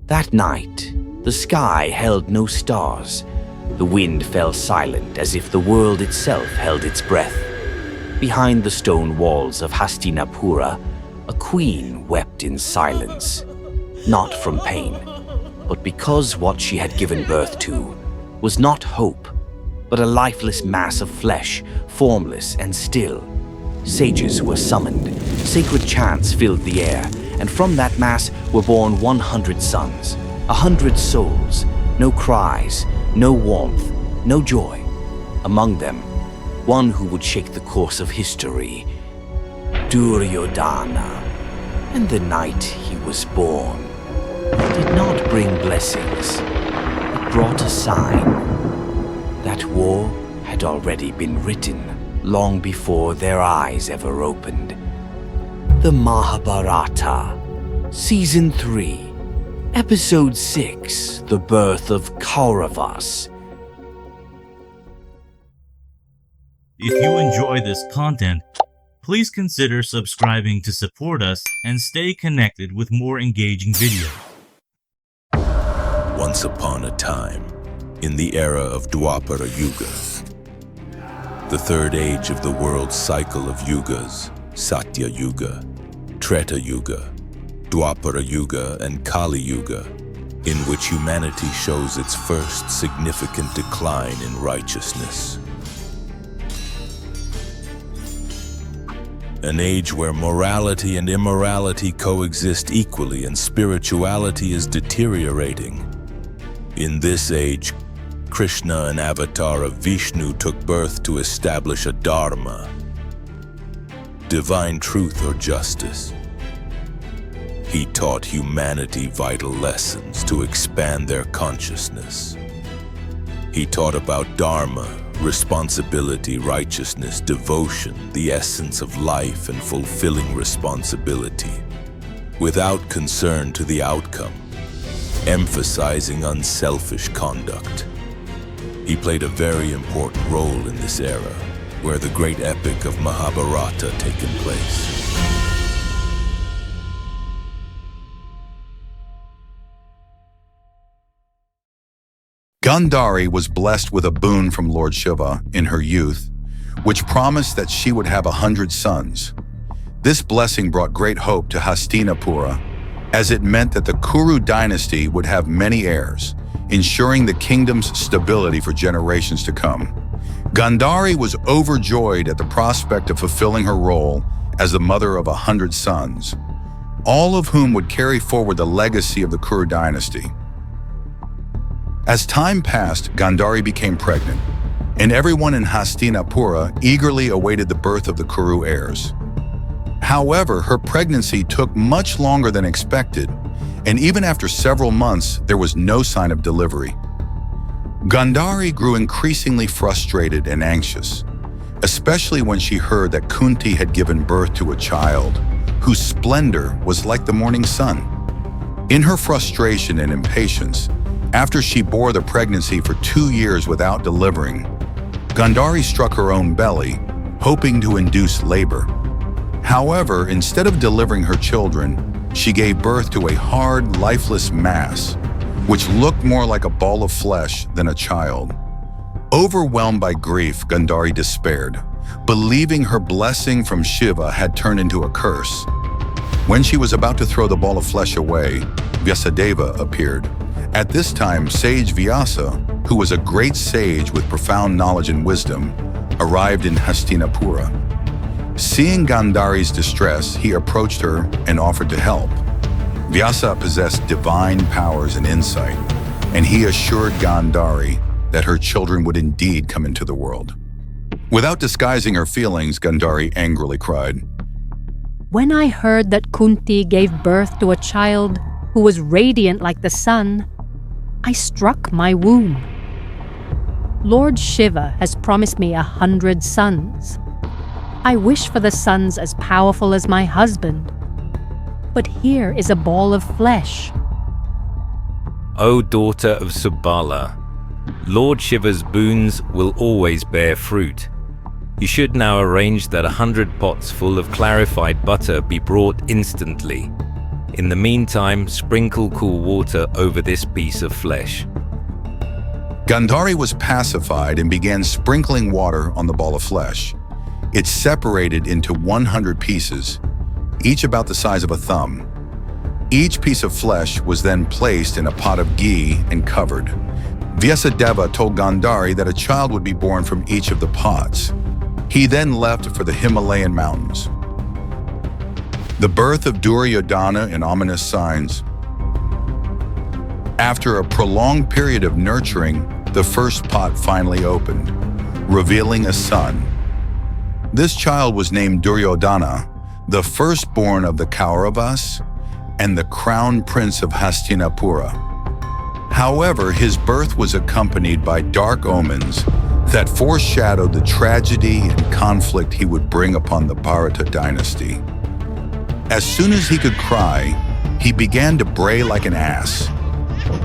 That night, the sky held no stars. The wind fell silent as if the world itself held its breath. Behind the stone walls of Hastinapura, a queen wept in silence. Not from pain, but because what she had given birth to was not hope, but a lifeless mass of flesh, formless and still. Sages were summoned, sacred chants filled the air, and from that mass were born 100 sons, 100 souls, no cries, no warmth, no joy. Among them, one who would shake the course of history, Duryodhana. And the night he was born did not bring blessings. It brought a sign that war had already been written long before their eyes ever opened. The Mahabharata, Season 3, Episode 6, The Birth of Kauravas. If you enjoy this content, please consider subscribing to support us and stay connected with more engaging videos. Once upon a time, in the era of Dwapara Yuga, the third age of the world's cycle of Yugas, Satya Yuga, Treta Yuga, Dwapara Yuga, and Kali Yuga, in which humanity shows its first significant decline in righteousness. An age where morality and immorality coexist equally and spirituality is deteriorating. In this age, Krishna, an avatar of Vishnu, took birth to establish a dharma, divine truth or justice. He taught humanity vital lessons to expand their consciousness. He taught about dharma, responsibility, righteousness, devotion, the essence of life and fulfilling responsibility, without concern to the outcome, emphasizing unselfish conduct. He played a very important role in this era, where the great epic of Mahabharata taken place. Gandhari was blessed with a boon from Lord Shiva in her youth, which promised that she would have 100 sons. This blessing brought great hope to Hastinapura, as it meant that the Kuru dynasty would have many heirs, ensuring the kingdom's stability for generations to come. Gandhari was overjoyed at the prospect of fulfilling her role as the mother of 100 sons, all of whom would carry forward the legacy of the Kuru dynasty. As time passed, Gandhari became pregnant, and everyone in Hastinapura eagerly awaited the birth of the Kuru heirs. However, her pregnancy took much longer than expected, and even after several months, there was no sign of delivery. Gandhari grew increasingly frustrated and anxious, especially when she heard that Kunti had given birth to a child whose splendor was like the morning sun. In her frustration and impatience, after she bore the pregnancy for 2 years without delivering, Gandhari struck her own belly, hoping to induce labor. However, instead of delivering her children, she gave birth to a hard, lifeless mass, which looked more like a ball of flesh than a child. Overwhelmed by grief, Gandhari despaired, believing her blessing from Shiva had turned into a curse. When she was about to throw the ball of flesh away, Vyasadeva appeared. At this time, sage Vyasa, who was a great sage with profound knowledge and wisdom, arrived in Hastinapura. Seeing Gandhari's distress, he approached her and offered to help. Vyasa possessed divine powers and insight, and he assured Gandhari that her children would indeed come into the world. Without disguising her feelings, Gandhari angrily cried, "When I heard that Kunti gave birth to a child who was radiant like the sun, I struck my womb. Lord Shiva has promised me 100 sons. I wish for the sons as powerful as my husband, but here is a ball of flesh." O daughter of Subala, Lord Shiva's boons will always bear fruit. You should now arrange that 100 pots full of clarified butter be brought instantly. In the meantime, sprinkle cool water over this piece of flesh. Gandhari was pacified and began sprinkling water on the ball of flesh. It separated into 100 pieces, each about the size of a thumb. Each piece of flesh was then placed in a pot of ghee and covered. Vyasadeva told Gandhari that a child would be born from each of the pots. He then left for the Himalayan mountains. The birth of Duryodhana in ominous signs. After a prolonged period of nurturing, the first pot finally opened, revealing a son. This child was named Duryodhana, the firstborn of the Kauravas and the crown prince of Hastinapura. However, his birth was accompanied by dark omens that foreshadowed the tragedy and conflict he would bring upon the Bharata dynasty. As soon as he could cry, he began to bray like an ass.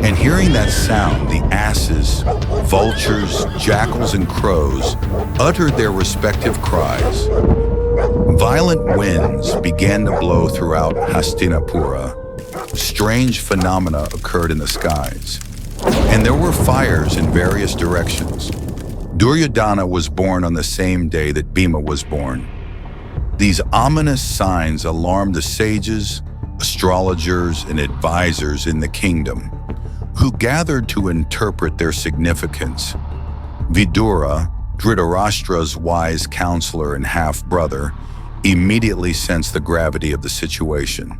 And hearing that sound, the asses, vultures, jackals, and crows uttered their respective cries. Violent winds began to blow throughout Hastinapura. Strange phenomena occurred in the skies, and there were fires in various directions. Duryodhana was born on the same day that Bhima was born. These ominous signs alarmed the sages, astrologers, and advisors in the kingdom, who gathered to interpret their significance. Vidura, Dhritarashtra's wise counselor and half-brother, immediately sensed the gravity of the situation.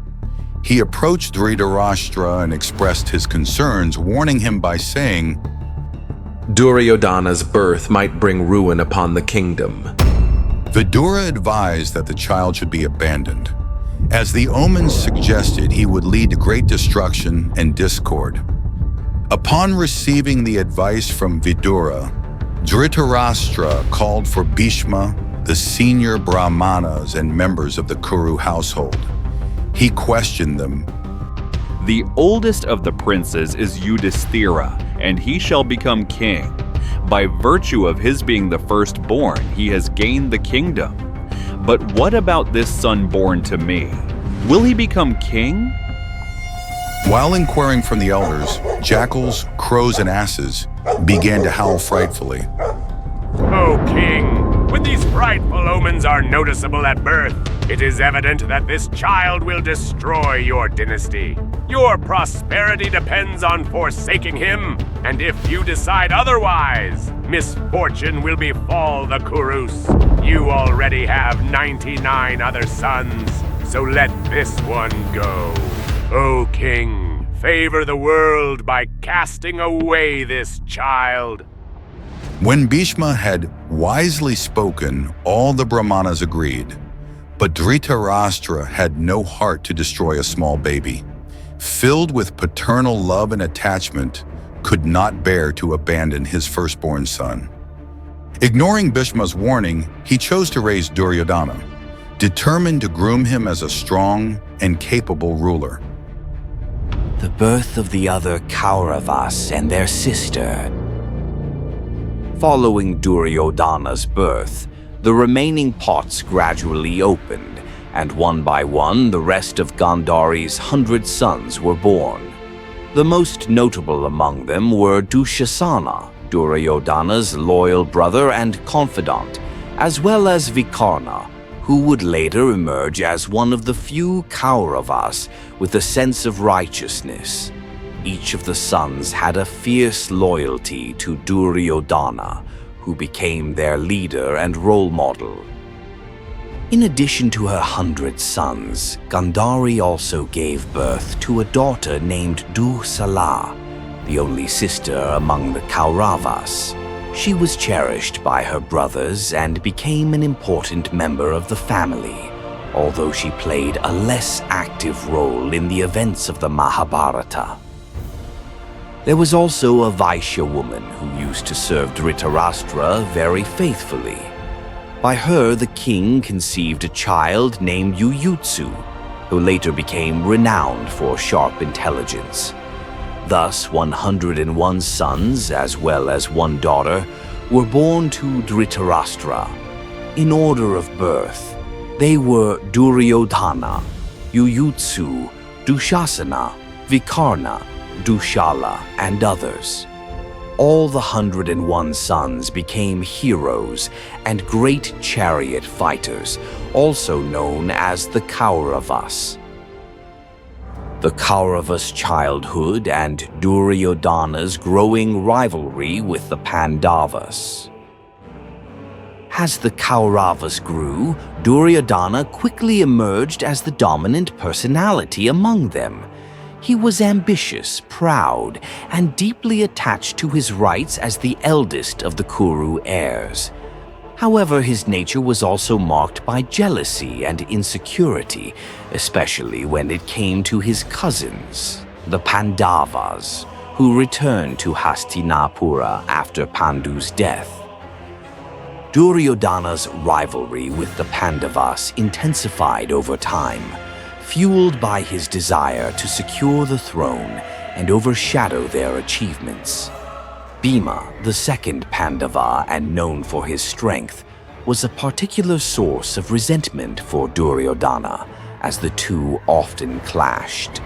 He approached Dhritarashtra and expressed his concerns, warning him by saying, Duryodhana's birth might bring ruin upon the kingdom. Vidura advised that the child should be abandoned, as the omens suggested he would lead to great destruction and discord. Upon receiving the advice from Vidura, Dhritarashtra called for Bhishma, the senior brahmanas and members of the Kuru household. He questioned them. The oldest of the princes is Yudhisthira, and he shall become king. By virtue of his being the firstborn, he has gained the kingdom. But what about this son born to me? Will he become king? While inquiring from the elders, jackals, crows, and asses began to howl frightfully. O king, when these frightful omens are noticeable at birth, it is evident that this child will destroy your dynasty. Your prosperity depends on forsaking him, and if you decide otherwise, misfortune will befall the Kurus. You already have 99 other sons, so let this one go. O king, favor the world by casting away this child. When Bhishma had wisely spoken, all the brahmanas agreed. But Dhritarashtra had no heart to destroy a small baby. Filled with paternal love and attachment, could not bear to abandon his firstborn son. Ignoring Bhishma's warning, he chose to raise Duryodhana, determined to groom him as a strong and capable ruler. The birth of the other Kauravas and their sister. Following Duryodhana's birth, the remaining pots gradually opened, and one by one the rest of Gandhari's 100 sons were born. The most notable among them were Dushasana, Duryodhana's loyal brother and confidant, as well as Vikarna, who would later emerge as one of the few Kauravas with a sense of righteousness. Each of the sons had a fierce loyalty to Duryodhana, who became their leader and role model. In addition to her 100 sons, Gandhari also gave birth to a daughter named Dusala, the only sister among the Kauravas. She was cherished by her brothers and became an important member of the family, although she played a less active role in the events of the Mahabharata. There was also a Vaishya woman who used to serve Dhritarashtra very faithfully. By her, the king conceived a child named Yuyutsu, who later became renowned for sharp intelligence. Thus, 101 sons, as well as one daughter, were born to Dhritarashtra. In order of birth, they were Duryodhana, Yuyutsu, Dushasana, Vikarna, Dushala, and others. All the 101 sons became heroes and great chariot fighters, also known as the Kauravas. The Kauravas' childhood and Duryodhana's growing rivalry with the Pandavas. As the Kauravas grew, Duryodhana quickly emerged as the dominant personality among them. He was ambitious, proud, and deeply attached to his rights as the eldest of the Kuru heirs. However, his nature was also marked by jealousy and insecurity, especially when it came to his cousins, the Pandavas, who returned to Hastinapura after Pandu's death. Duryodhana's rivalry with the Pandavas intensified over time, fueled by his desire to secure the throne and overshadow their achievements. Bhima, the second Pandava and known for his strength, was a particular source of resentment for Duryodhana, as the two often clashed.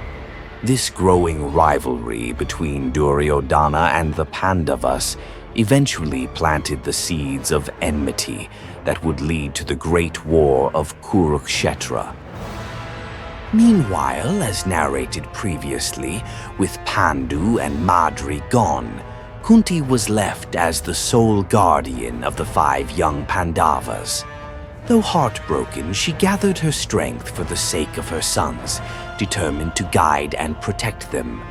This growing rivalry between Duryodhana and the Pandavas eventually planted the seeds of enmity that would lead to the Great War of Kurukshetra. Meanwhile, as narrated previously, with Pandu and Madri gone, Kunti was left as the sole guardian of the 5 young Pandavas. Though heartbroken, she gathered her strength for the sake of her sons, determined to guide and protect them.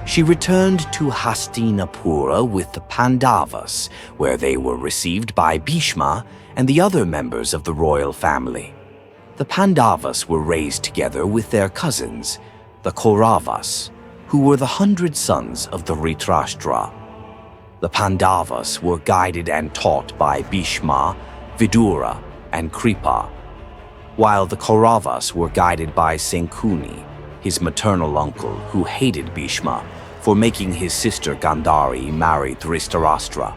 She returned to Hastinapura with the Pandavas, where they were received by Bhishma and the other members of the royal family. The Pandavas were raised together with their cousins, the Kauravas, who were the 100 sons of the Dhritarashtra. The Pandavas were guided and taught by Bhishma, Vidura, and Kripa, while the Kauravas were guided by Shakuni, his maternal uncle who hated Bhishma for making his sister Gandhari marry Dhritarashtra.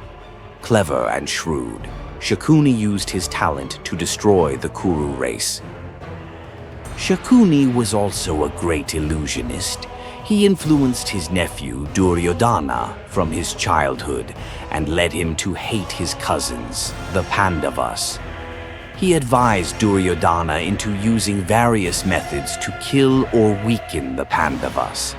Clever and shrewd, Shakuni used his talent to destroy the Kuru race. Shakuni was also a great illusionist. He influenced his nephew Duryodhana from his childhood and led him to hate his cousins, the Pandavas. He advised Duryodhana into using various methods to kill or weaken the Pandavas.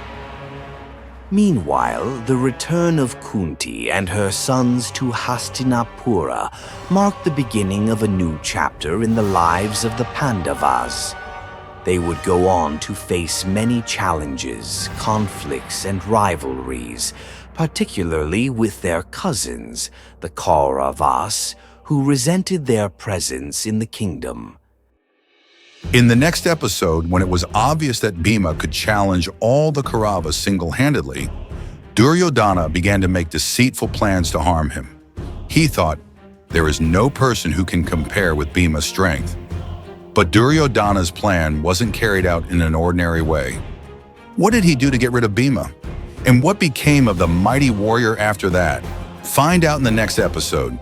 Meanwhile, the return of Kunti and her sons to Hastinapura marked the beginning of a new chapter in the lives of the Pandavas. They would go on to face many challenges, conflicts, and rivalries, particularly with their cousins, the Kauravas, who resented their presence in the kingdom. In the next episode, when it was obvious that Bhima could challenge all the Kauravas single-handedly, Duryodhana began to make deceitful plans to harm him. He thought, there is no person who can compare with Bhima's strength. But Duryodhana's plan wasn't carried out in an ordinary way. What did he do to get rid of Bhima? And what became of the mighty warrior after that? Find out in the next episode.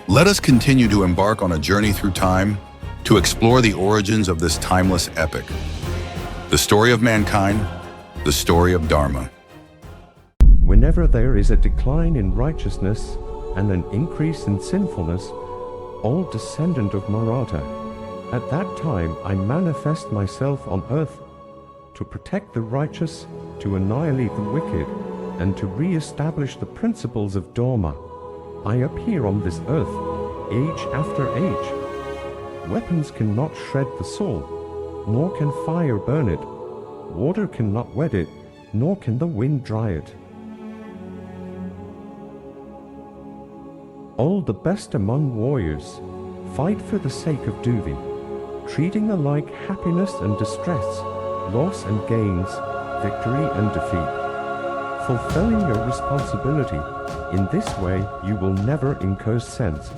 Let us continue to embark on a journey through time to explore the origins of this timeless epic. The story of mankind, the story of Dharma. Whenever there is a decline in righteousness and an increase in sinfulness, O descendant of Mahabharata, at that time I manifest myself on earth to protect the righteous, to annihilate the wicked, and to re-establish the principles of Dharma. I appear on this earth, age after age. Weapons cannot shred the soul, nor can fire burn it. Water cannot wet it, nor can the wind dry it. All the best among warriors fight for the sake of duty, treating alike happiness and distress, loss and gains, victory and defeat. Fulfilling your responsibility, in this way you will never incur sense.